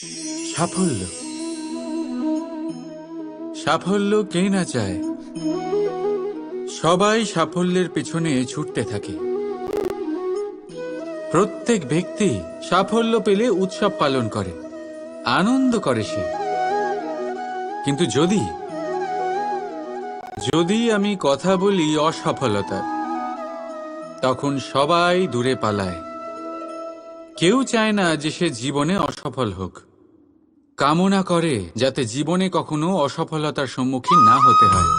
সাফল্য। সাফল্য কে না চায়? সবাই সাফল্যের পেছনে ছুটতে থাকে। প্রত্যেক ব্যক্তি সাফল্য পেলে উৎসব পালন করে, আনন্দ করে সে। কিন্তু যদি আমি কথা বলি অসফলতার, তখন সবাই দূরে পালায়। কেউ চায় না যে সে জীবনে অসফল হোক, কামনা করে যাতে জীবনে কখনো অসফলতার সম্মুখীন না হতে হয়।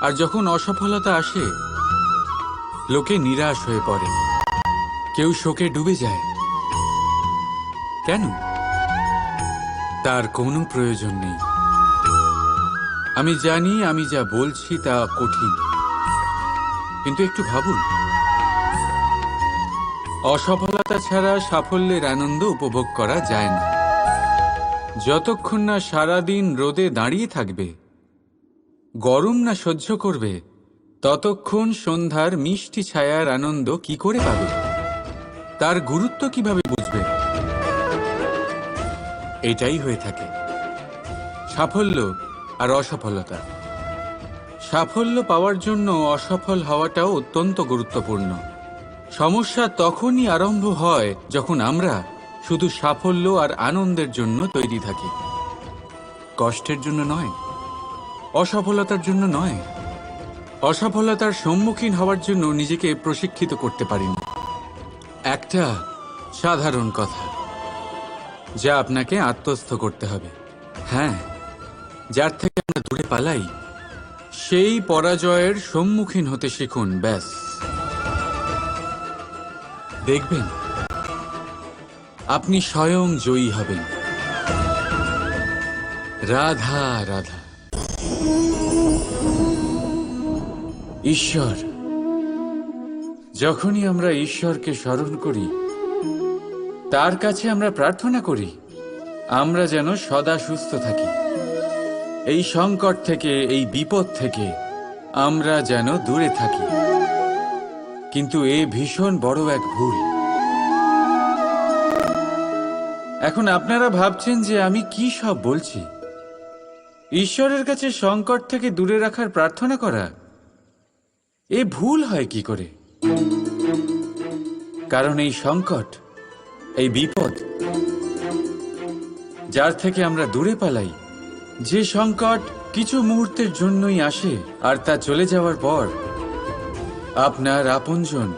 আর যখন অসফলতা আসে, লোকে নিরাশ হয়ে পড়ে, কেউ শোকে ডুবে যায়। কেন? তার কোনো প্রয়োজন নেই। আমি জানি আমি যা বলছি তা কঠিন, কিন্তু একটু ভাবুন, অসফলতা ছাড়া সাফল্যের আনন্দ উপভোগ করা যায় না। যতক্ষণ না সারাদিন রোদে দাঁড়িয়ে থাকবে, গরম না সহ্য করবে, ততক্ষণ সন্ধ্যার মিষ্টি ছায়ার আনন্দ কি করে পাবে? তার গুরুত্ব কিভাবে বুঝবে? এটাই হয়ে থাকে সাফল্য আর অসফলতা। সাফল্য পাওয়ার জন্য অসফল হওয়াটাও অত্যন্ত গুরুত্বপূর্ণ। সমস্যা তখনই আরম্ভ হয় যখন আমরা শুধু সাফল্য আর আনন্দের জন্য তৈরি থাকি, কষ্টের জন্য নয়, অসফলতার জন্য নয়। অসফলতার সম্মুখীন হওয়ার জন্য নিজেকে প্রশিক্ষিত করতে পারি না। একটা সাধারণ কথা যা আপনাকে আত্মস্থ করতে হবে। হ্যাঁ, যার থেকে আমরা দূরে পালাই, সেই পরাজয়ের সম্মুখীন হতে শিখুন। ব্যাস, দেখবেন আপনি স্বয়ং জয়ী হবেন। রাধা রাধা। ঈশ্বর। যখনই আমরা ঈশ্বরকে স্মরণ করি, তার কাছে আমরা প্রার্থনা করি আমরা যেন সদা সুস্থ থাকি, এই সংকট থেকে, এই বিপদ থেকে আমরা যেন দূরে থাকি। কিন্তু এ ভীষণ বড় এক ভুল। এখন আপনারা ভাবছেন যে আমি কি সব বলছি। ঈশ্বরের কাছে সংকট থেকে দূরে রাখার প্রার্থনা করা, এ ভুল হয় কি করে? কারণ এই সংকট, এই বিপদ যার থেকে আমরা দূরে পালাই, যে সংকট কিছু মুহূর্তের জন্যই আসে আর তা চলে যাওয়ার পর আপনার আপনজন,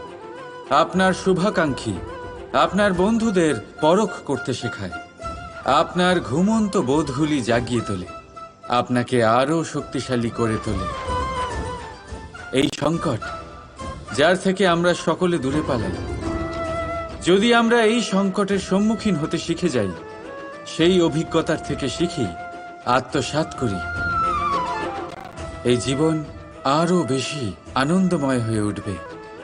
আপনার শুভাকাঙ্ক্ষী, আপনার বন্ধুদের পরখ করতে শেখায়, আপনার ঘুমন্ত বোধগুলি জাগিয়ে তোলে, আপনাকে আরো শক্তিশালী করে তোলে। এই সংকট যার থেকে আমরা সকলে দূরে পালাই, যদি আমরা এই সংকটের সম্মুখীন হতে শিখে যাই, সেই অভিজ্ঞতার থেকে শিখি, আত্মসাৎ করি, এই জীবন আরো বেশি আনন্দময় হয়ে উঠবে।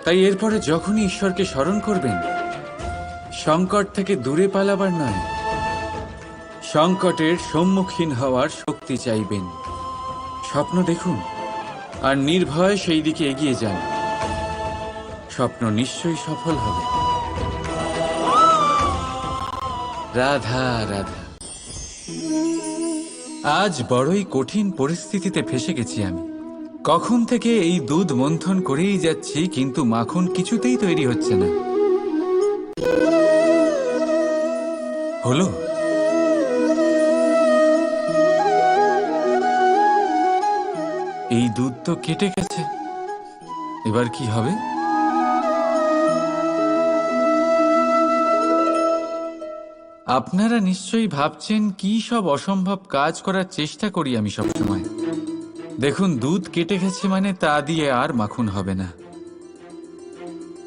তাই এরপরে যখনই ঈশ্বরকে স্মরণ করবেন, সংকট থেকে দূরে পালাবার নয়, সংকটের সম্মুখীন হওয়ার শক্তি চাইবেন। স্বপ্ন দেখুন আর নির্ভয় সেই দিকে এগিয়ে যান। স্বপ্ন নিশ্চয়ই সফল হবে। রাধা রাধা। আজ বড়ই কঠিন পরিস্থিতিতে ফেসে গেছি আমি। কখন থেকে এই দুধ মন্থন করেই যাচ্ছি, কিন্তু মাখন কিছুতেই তৈরি হচ্ছে না। হলো? এই দুধ তো কেটে গেছে, এবার কি হবে? আপনারা নিশ্চয়ই ভাবছেন কি সব অসম্ভব কাজ করার চেষ্টা করি আমি সবসময়। দেখুন, দুধ কেটে গেছে মানে তা দিয়ে আর মাখন হবে না।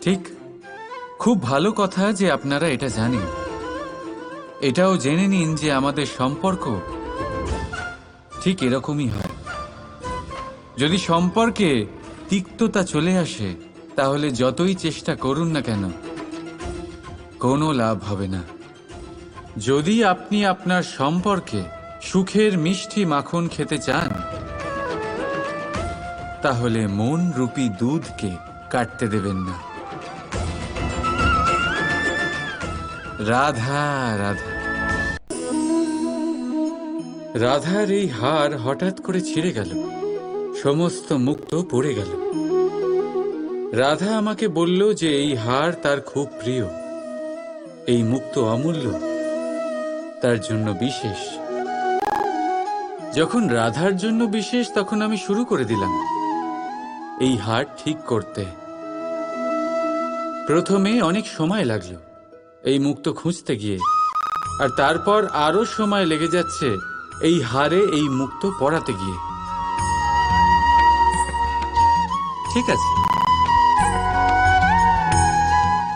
ঠিক, খুব ভালো কথা যে আপনারা এটা জানেন। এটাও জেনে নিন যে আমাদের সম্পর্ক ঠিক এরকমই হয়। যদি সম্পর্কে তিক্ততা চলে আসে, তাহলে যতই চেষ্টা করুন না কেন, কোনো লাভ হবে না। যদি আপনি আপনার সম্পর্কে সুখের মিষ্টি মাখন খেতে চান, তাহলে মন রূপী দুধকে কাটতে দেবেন না। রাধা রাধা। রাধার এই হার হঠাৎ করে ছিঁড়ে গেল, সমস্ত মুক্তো পড়ে গেল। রাধা আমাকে বলল যে এই হার তার খুব প্রিয়, এই মুক্তো অমূল্য, তার জন্য বিশেষ। যখন রাধার জন্য বিশেষ, তখন আমি শুরু করে দিলাম এই হার ঠিক করতে। প্রথমে অনেক সময় লাগলো এই মুক্তো খুঁজতে গিয়ে, আর তারপর আরো সময় লেগে যাচ্ছে এই হারে এই মুক্তো পড়াতে গিয়ে। ঠিক আছে,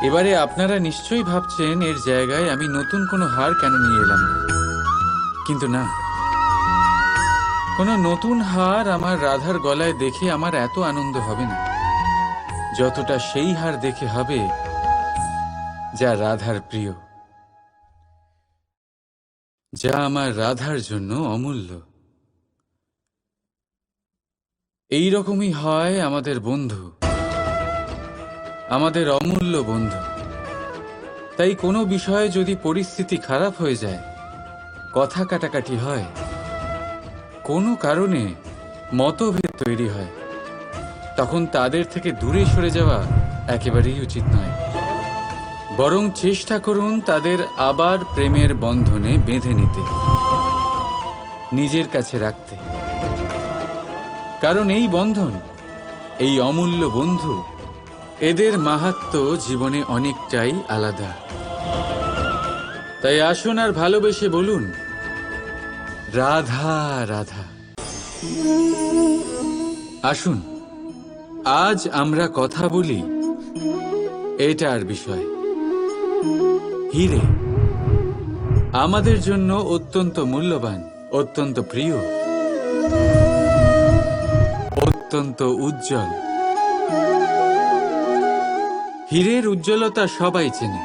এবারে আপনারা নিশ্চয়ই ভাবছেন এর জায়গায় আমি নতুন কোনো হার কেন নিয়ে এলাম না। কিন্তু না, কোনো নতুন হার আমার রাধার গলায় দেখে আমার এত আনন্দ হবে না যতটা সেই হার দেখে হবে যা রাধার প্রিয়, যা আমার রাধার জন্য অমূল্য। এই রকমই হয় আমাদের বন্ধু, আমাদের অমূল্য বন্ধু। তাই কোনো বিষয়ে যদি পরিস্থিতি খারাপ হয়ে যায়, কথা কাটাকাটি হয়, কোনো কারণে মতভেদ তৈরি হয়, তখন তাদের থেকে দূরে সরে যাওয়া একেবারেই উচিত নয়। বরং চেষ্টা করুন তাদের আবার প্রেমের বন্ধনে বেঁধে নিতে, নিজের কাছে রাখতে। কারণ এই বন্ধন, এই অমূল্য বন্ধু, এদের মাহাত্ম্য জীবনে অনেকটাই আলাদা। তাই আসুন আর ভালোবেসে বলুন, রাধা রাধা। আসুন আজ আমরা কথা বলি এটার বিষয়। হিরে আমাদের জন্য অত্যন্ত মূল্যবান, অত্যন্ত প্রিয়, অত্যন্ত উজ্জ্বল। হীরের উজ্জ্বলতা সবাই চেনে,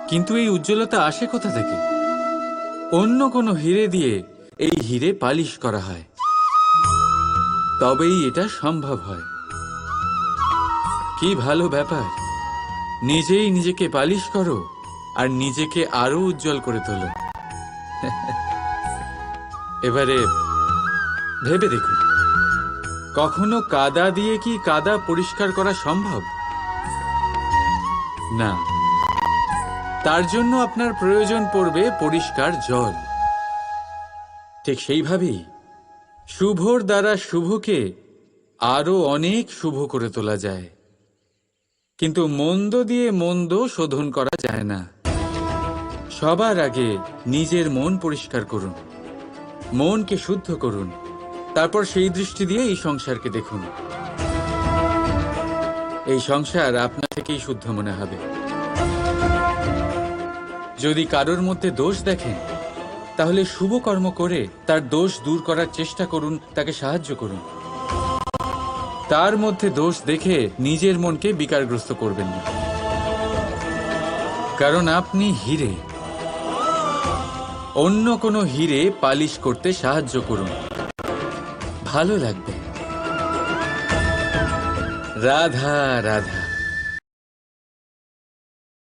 কিন্তু এই উজ্জ্বলতা আসে কোথা থেকে? অন্য কোনো হিরে দিয়ে এই হিরে পালিশ করা হয়, তবেই এটা সম্ভব হয়। কি ভালো ব্যাপার! নিজেই নিজেকে পালিশ করো আর নিজেকে আরো উজ্জ্বল করে তোলো। এবারে ভেবে দেখুন, কখনো কাদা দিয়ে কি কাদা পরিষ্কার করা সম্ভব? না, তার জন্য আপনার প্রয়োজন পড়বে পরিষ্কার জল। ঠিক সেইভাবেই শুভর দ্বারা শুভকে আরো অনেক শুভ করে তোলা যায়, কিন্তু মন্দ দিয়ে মন্দ শোধন করা যায় না। সবার আগে নিজের মন পরিষ্কার করুন, মনকে শুদ্ধ করুন, তারপর সেই দৃষ্টি দিয়ে এই সংসারকে দেখুন। এই সংসার আপনা থেকেই শুদ্ধ মনে হবে। যদি কারোর মধ্যে দোষ দেখেন, তাহলে শুভ কর্ম করে তার দোষ দূর করার চেষ্টা করুন, তাকে সাহায্য করুন। তার মধ্যে দোষ দেখে নিজের মনকে বিকারগ্রস্ত করবেন না, কারণ আপনি হিরে। অন্য কোনো হিরে পালিশ করতে সাহায্য করুন, ভালো লাগবে। রাধা রাধা।